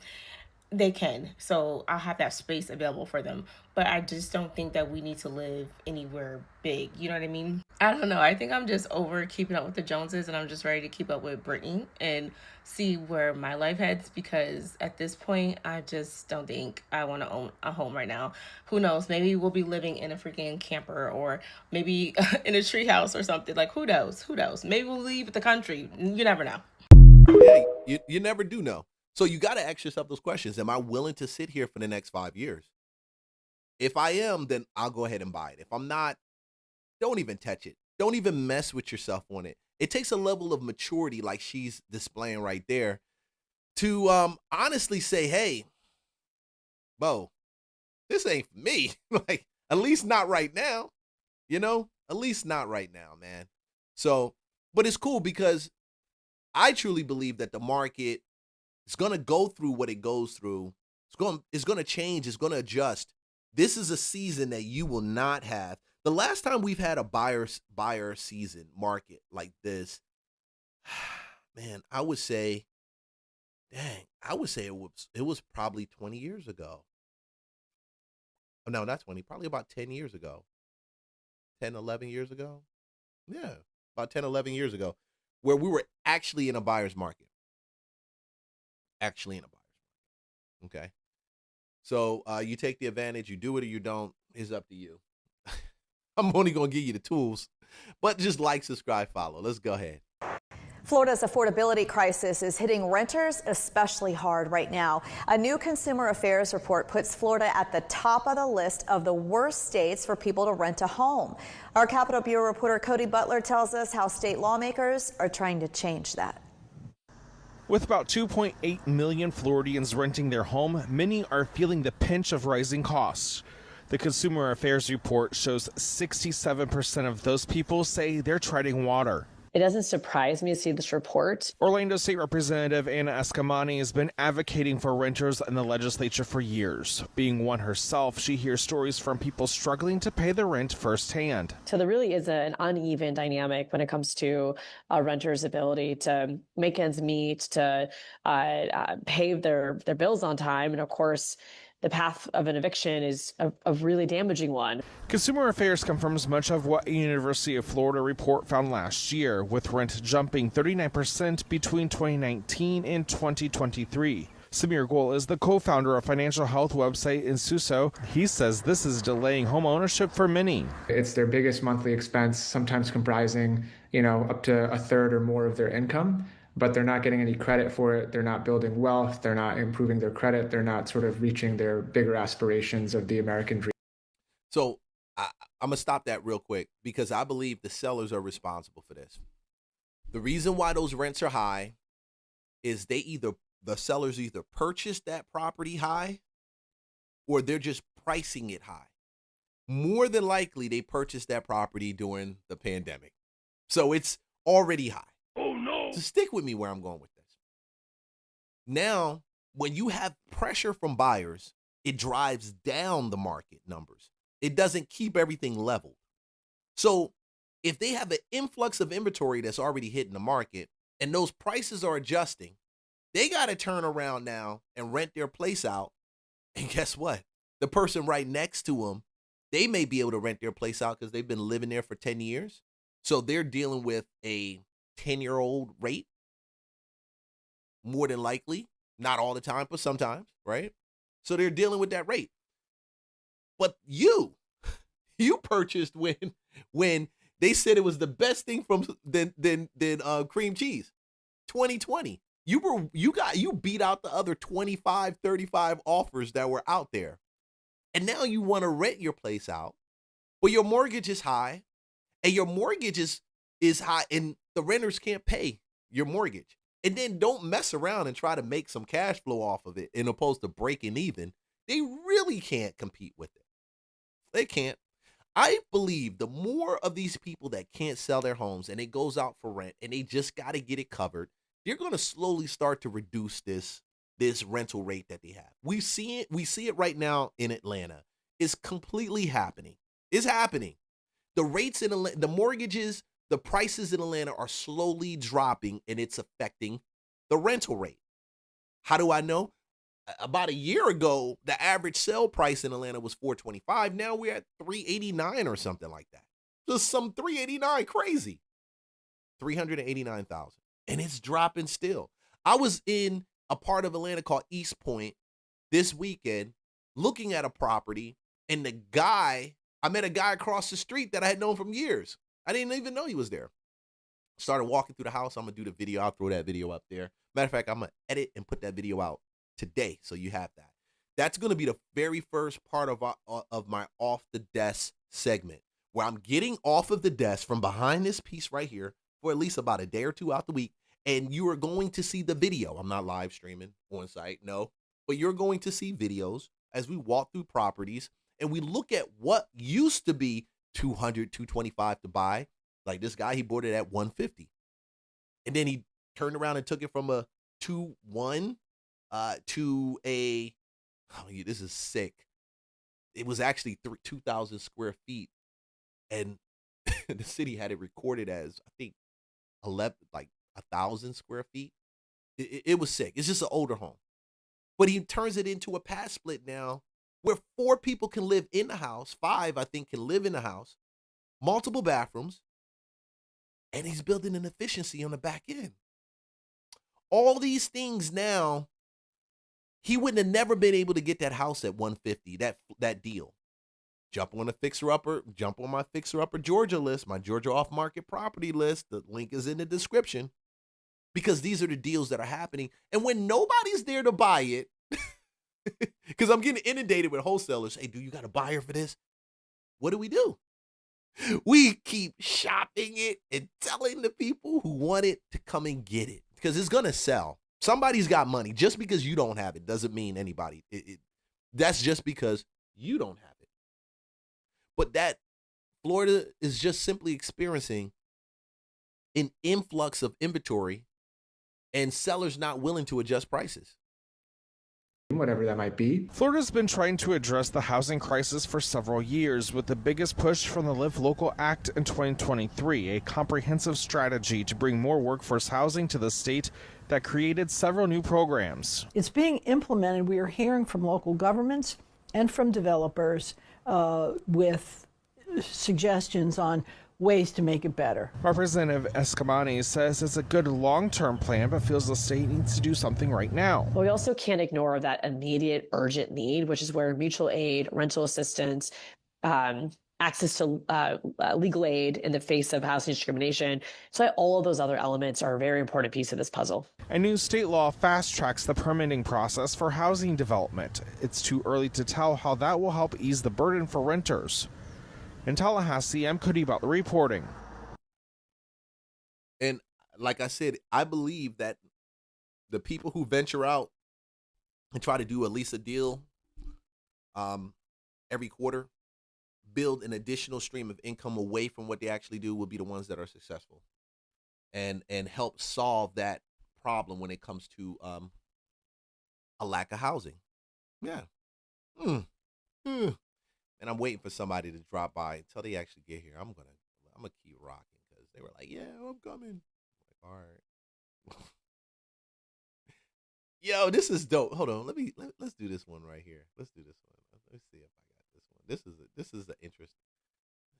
they can. So I'll have that space available for them. But I just don't think that we need to live anywhere big. You know what I mean? I don't know. I think I'm just over keeping up with the Joneses and I'm just ready to keep up with Brittany and see where my life heads, because at this point, I just don't think I want to own a home right now. Who knows? Maybe we'll be living in a freaking camper or maybe in a treehouse or something. Like, who knows? Who knows? Maybe we'll leave the country. You never know. Yeah, you never do know. So you got to ask yourself those questions. Am I willing to sit here for the next 5 years? If I am, then I'll go ahead and buy it. If I'm not, don't even touch it. Don't even mess with yourself on it. It takes a level of maturity like she's displaying right there to honestly say, hey, Bo, this ain't for me. Like, at least not right now. You know, at least not right now, man. So, but it's cool because I truly believe that the market is going to go through what it goes through. It's going to change. It's going to adjust. This is a season that you will not have. The last time we've had a buyer season market like this, man, I would say it was probably 20 years ago. No, not 20, probably about 10 years ago. 10, 11 years ago. Yeah, about 10, 11 years ago, where we were actually in a buyer's market. Actually in a buyer's market. Okay. So you take the advantage, you do it or you don't, it's up to you. I'm only going to give you the tools, but just like, subscribe, follow. Let's go ahead. Florida's affordability crisis is hitting renters especially hard right now. A new Consumer Affairs report puts Florida at the top of the list of the worst states for people to rent a home. Our Capitol Bureau reporter Cody Butler tells us how state lawmakers are trying to change that. With about 2.8 million Floridians renting their home, many are feeling the pinch of rising costs. The Consumer Affairs report shows 67% of those people say they're treading water. It doesn't surprise me to see this report. Orlando State Representative Anna Escamani has been advocating for renters in the legislature for years. Being one herself, she hears stories from people struggling to pay the rent firsthand. So there really is an uneven dynamic when it comes to renters' ability to make ends meet, to pay their bills on time, and of course, the path of an eviction is a really damaging one. Consumer Affairs confirms much of what a University of Florida report found last year, with rent jumping 39% between 2019 and 2023. Samir Gul is the co-founder of financial health website Insuso. He says this is delaying home ownership for many. It's their biggest monthly expense, sometimes comprising, up to a third or more of their income. But they're not getting any credit for it. They're not building wealth. They're not improving their credit. They're not sort of reaching their bigger aspirations of the American dream. So I'm going to stop that real quick because I believe the sellers are responsible for this. The reason why those rents are high is the sellers either purchased that property high or they're just pricing it high. More than likely, they purchased that property during the pandemic. So it's already high. Oh, no. So stick with me where I'm going with this. Now, when you have pressure from buyers, it drives down the market numbers. It doesn't keep everything leveled. So if they have an influx of inventory that's already hitting the market and those prices are adjusting, they got to turn around now and rent their place out. And guess what? The person right next to them, they may be able to rent their place out because they've been living there for 10 years. So they're dealing with a 10-year-old rate, more than likely, not all the time, but sometimes, right? So they're dealing with that rate. But you purchased when they said it was the best thing than cream cheese. 2020. You beat out the other 25, 35 offers that were out there. And now you want to rent your place out, but your mortgage is high, and your mortgage is high, and the renters can't pay your mortgage. And then don't mess around and try to make some cash flow off of it, in opposed to breaking even. They really can't compete with it. They can't. I believe the more of these people that can't sell their homes and it goes out for rent and they just got to get it covered, they're going to slowly start to reduce this rental rate that they have. We see it right now in Atlanta. It's completely happening. It's happening. The rates in Atlanta, the mortgages, the prices in Atlanta are slowly dropping, and it's affecting the rental rate. How do I know? About a year ago, the average sale price in Atlanta was $425. Now we're at $389 or something like that. Just some $389, crazy. $389,000, and it's dropping still. I was in a part of Atlanta called East Point this weekend, looking at a property, and I met a guy across the street that I had known from years. I didn't even know he was there. Started walking through the house. I'm going to do the video. I'll throw that video up there. Matter of fact, I'm going to edit and put that video out today, so you have that. That's going to be the very first part of my off the desk segment, where I'm getting off of the desk from behind this piece right here for at least about a day or two out the week, and you are going to see the video. I'm not live streaming on site, no, but you're going to see videos as we walk through properties and we look at what used to be 200, 225 to buy. Like this guy, he bought it at 150. And then he turned around and took it from a 2-1 to a, oh, this is sick. It was actually 2,000 square feet. And the city had it recorded as, I think, 1,000 square feet. It was sick. It's just an older home. But he turns it into a pad split now where 4 people can live in the house. 5, I think, can live in the house. Multiple bathrooms. And he's building an efficiency on the back end. All these things now, he wouldn't have never been able to get that house at 150, that deal. Jump on a fixer-upper, jump on my fixer-upper Georgia list, my Georgia off-market property list. The link is in the description. Because these are the deals that are happening. And when nobody's there to buy it, because I'm getting inundated with wholesalers, hey, do you got a buyer for this? What do? We keep shopping it and telling the people who want it to come and get it because it's going to sell. Somebody's got money. Just because you don't have it doesn't mean anybody. That's just because you don't have it. But that Florida is just simply experiencing an influx of inventory and sellers not willing to adjust prices. Whatever that might be. Florida's been trying to address the housing crisis for several years, with the biggest push from the Live Local Act in 2023, a comprehensive strategy to bring more workforce housing to the state that created several new programs. It's being implemented. We are hearing from local governments and from developers with suggestions on ways to make it better. Representative Escamani says it's a good long-term plan, but feels the state needs to do something right now. But we also can't ignore that immediate urgent need, which is where mutual aid, rental assistance, access to legal aid in the face of housing discrimination. So all of those other elements are a very important piece of this puzzle. A new state law fast-tracks the permitting process for housing development. It's too early to tell how that will help ease the burden for renters. In Tallahassee, I'm Cody Butler reporting. And like I said, I believe that the people who venture out and try to do at least a deal every quarter, build an additional stream of income away from what they actually do will be the ones that are successful and help solve that problem when it comes to a lack of housing. Yeah. And I'm waiting for somebody to drop by until they actually get here. I'm gonna keep rocking because they were like, "Yeah, I'm coming." I'm like, all right. Yo, this is dope. Hold on, let's do this one right here. Let's do this one. Let's see if I got this one. This is the interest.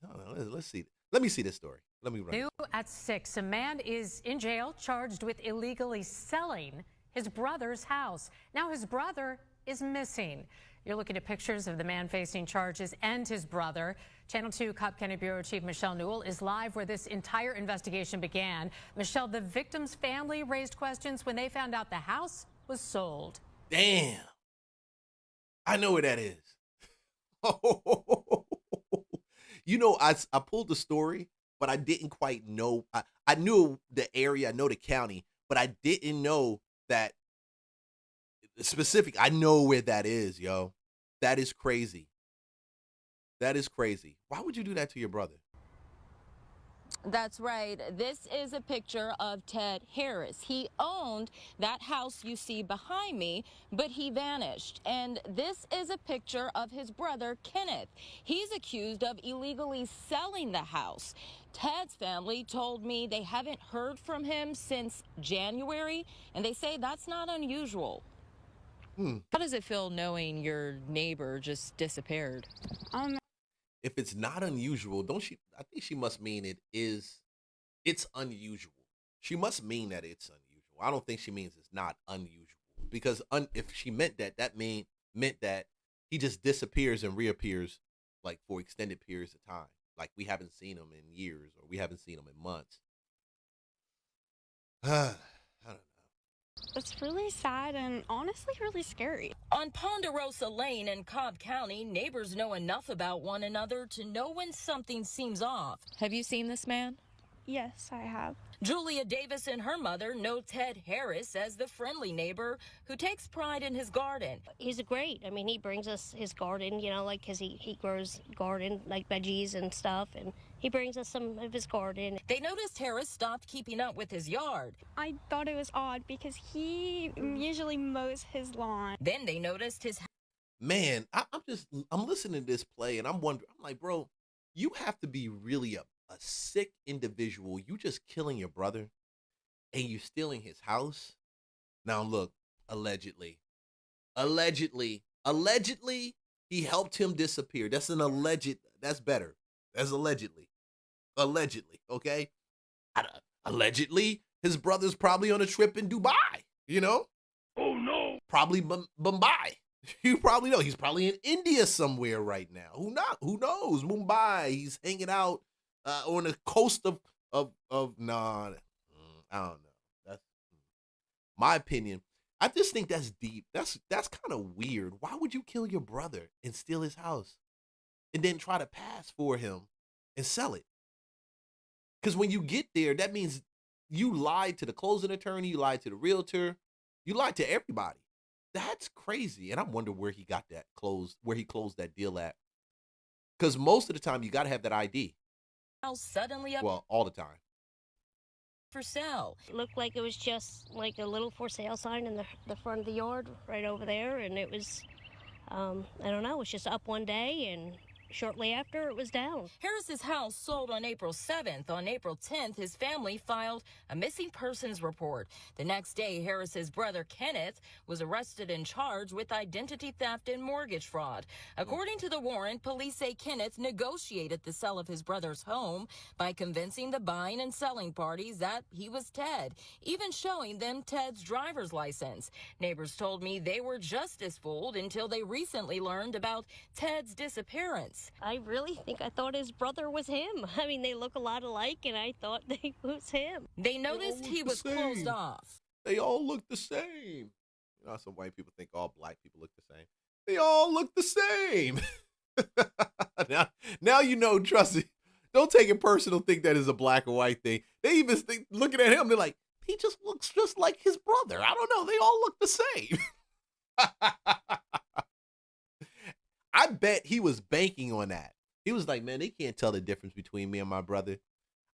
Hold on, let's see. Let me see this story. Let me run. New at 6, a man is in jail charged with illegally selling his brother's house. Now his brother is missing. You're looking at pictures of the man facing charges and his brother. Channel 2 Cobb County Bureau Chief Michelle Newell is live where this entire investigation began. Michelle, the victim's family raised questions when they found out the house was sold. Damn. I know where that is. You know, I pulled the story, but I didn't quite know. I knew the area, I know the county, but I didn't know that specific. I know where that is, yo. That is crazy. That is crazy. Why would you do that to your brother? That's right. This is a picture of Ted Harris. He owned that house you see behind me, but he vanished. And this is a picture of his brother, Kenneth. He's accused of illegally selling the house. Ted's family told me they haven't heard from him since January, and they say that's not unusual. How does it feel knowing your neighbor just disappeared? If it's not unusual, I think she must mean it's unusual. She must mean that it's unusual. I don't think she means it's not unusual. Because if she meant that, meant that he just disappears and reappears like for extended periods of time. Like we haven't seen him in years or we haven't seen him in months. I don't know. It's really sad and honestly really scary. On Ponderosa Lane in Cobb County, neighbors know enough about one another to know when something seems off. Have you seen this man? Yes, I have. Julia Davis and her mother know Ted Harris as the friendly neighbor who takes pride in his garden. He's great. I mean, he brings us his garden, you know, like, because he grows garden, like veggies and stuff, and he brings us some of his garden. They noticed Harris stopped keeping up with his yard. I thought it was odd because he usually mows his lawn. Then they noticed his Man, I'm listening to this play and I'm wondering, I'm like, bro, you have to be really a sick individual. You just killing your brother and you stealing his house. Now look, allegedly, he helped him disappear. That's an alleged, that's better. That's allegedly, okay? Allegedly, his brother's probably on a trip in Dubai, you know? Oh no. Probably Mumbai. You probably know he's probably in India somewhere right now. Who knows? Mumbai. He's hanging out on the coast of nah. I don't know. That's my opinion. I just think that's deep. That's kind of weird. Why would you kill your brother and steal his house and then try to pass for him and sell it? Because when you get there, that means you lied to the closing attorney, you lied to the realtor, you lied to everybody. That's crazy. And I wonder where he got that closed, where he closed that deal at. Because most of the time, you got to have that ID. house suddenly up Well, all the time. for sale. It looked like it was just like a little for sale sign in the front of the yard right over there, and it was, I don't know, it was just up one day, and shortly after it was down. Harris's house sold on April 7th. On April 10th, his family filed a missing persons report. The next day, Harris's brother Kenneth was arrested and charged with identity theft and mortgage fraud. According to the warrant, police say Kenneth negotiated the sale of his brother's home by convincing the buying and selling parties that he was Ted, even showing them Ted's driver's license. Neighbors told me they were just as fooled until they recently learned about Ted's disappearance. I really think I thought his brother was him. I mean, they look a lot alike, and I thought it was him. They noticed he was closed off. They all look the same. You know, some white people think all black people look the same. They all look the same. now you know, trust me. Don't take it personal, think that is a black or white thing. They even think, looking at him, they're like, he just looks just like his brother. I don't know. They all look the same. I bet he was banking on that. He was like, man, they can't tell the difference between me and my brother.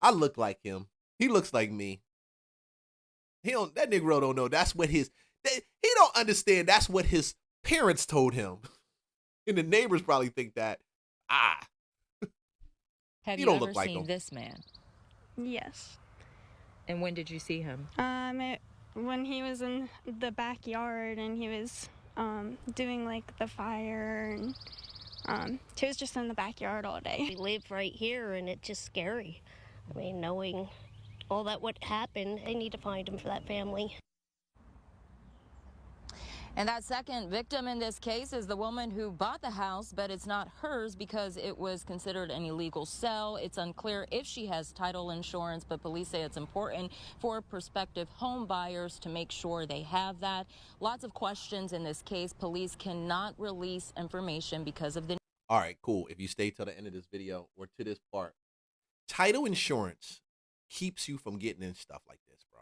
I look like him. He looks like me. That Negro don't know. That's what he don't understand. That's what his parents told him. And the neighbors probably think that, Have He you don't ever look like seen him. this man? Yes. And when did you see him? When he was in the backyard and he was doing like the fire, and he was just in the backyard all day. We live right here, and it's just scary. I mean, knowing all that what happened, they need to find him for that family. And that second victim in this case is the woman who bought the house, but it's not hers because it was considered an illegal sale. It's unclear if she has title insurance, but police say it's important for prospective home buyers to make sure they have that. Lots of questions in this case. Police cannot release information because of the... All right, cool. If you stay till the end of this video or to this part, title insurance keeps you from getting in stuff like this, bro.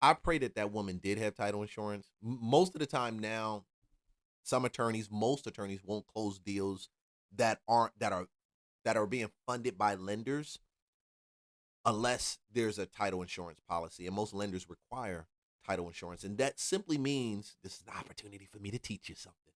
I pray that woman did have title insurance. Most of the time now, most attorneys won't close deals that are being funded by lenders unless there's a title insurance policy, and most lenders require title insurance. And that simply means, this is an opportunity for me to teach you something.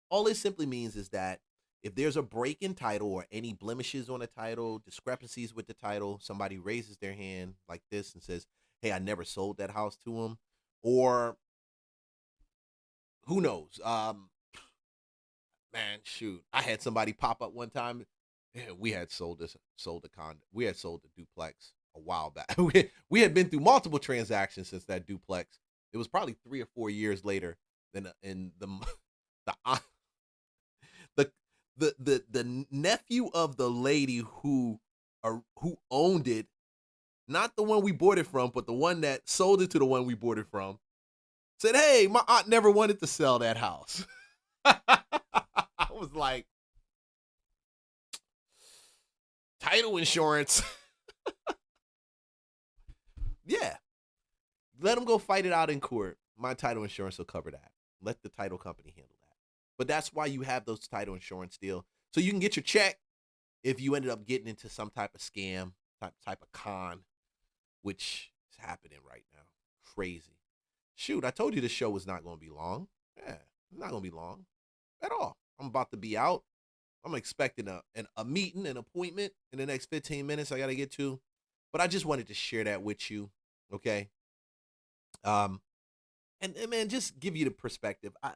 All it simply means is that if there's a break in title or any blemishes on a title, discrepancies with the title, somebody raises their hand like this and says, hey, I never sold that house to him, or who knows? Man, shoot, I had somebody pop up one time. Yeah, we had sold a duplex a while back. We had been through multiple transactions since that duplex. It was probably 3 or 4 years later than the nephew of the lady who owned it. Not the one we bought it from, but the one that sold it to the one we bought it from, said, hey, my aunt never wanted to sell that house. I was like, title insurance. let them go fight it out in court. My title insurance will cover that. Let the title company handle that. But that's why you have those title insurance deal. So you can get your check if you ended up getting into some type of scam, type of con, which is happening right now. Crazy. Shoot, I told you this show was not going to be long. Yeah, it's not going to be long at all. I'm about to be out. I'm expecting a meeting, an appointment in the next 15 minutes I got to get to. But I just wanted to share that with you, okay? And man, just give you the perspective. I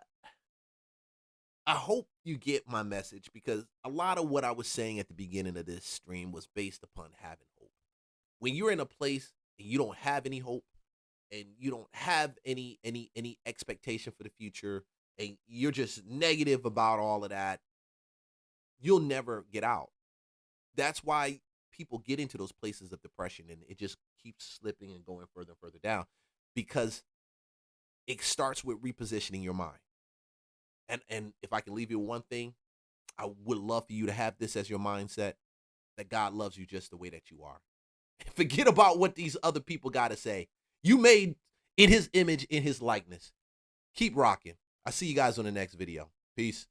hope you get my message, because a lot of what I was saying at the beginning of this stream was based upon having hope. When you're in a place and you don't have any hope, and you don't have any expectation for the future, and you're just negative about all of that, you'll never get out. That's why people get into those places of depression, and it just keeps slipping and going further and further down, because it starts with repositioning your mind. And if I can leave you with one thing, I would love for you to have this as your mindset, that God loves you just the way that you are. Forget about what these other people got to say. You made in his image, in his likeness. Keep rocking. I'll see you guys on the next video. Peace.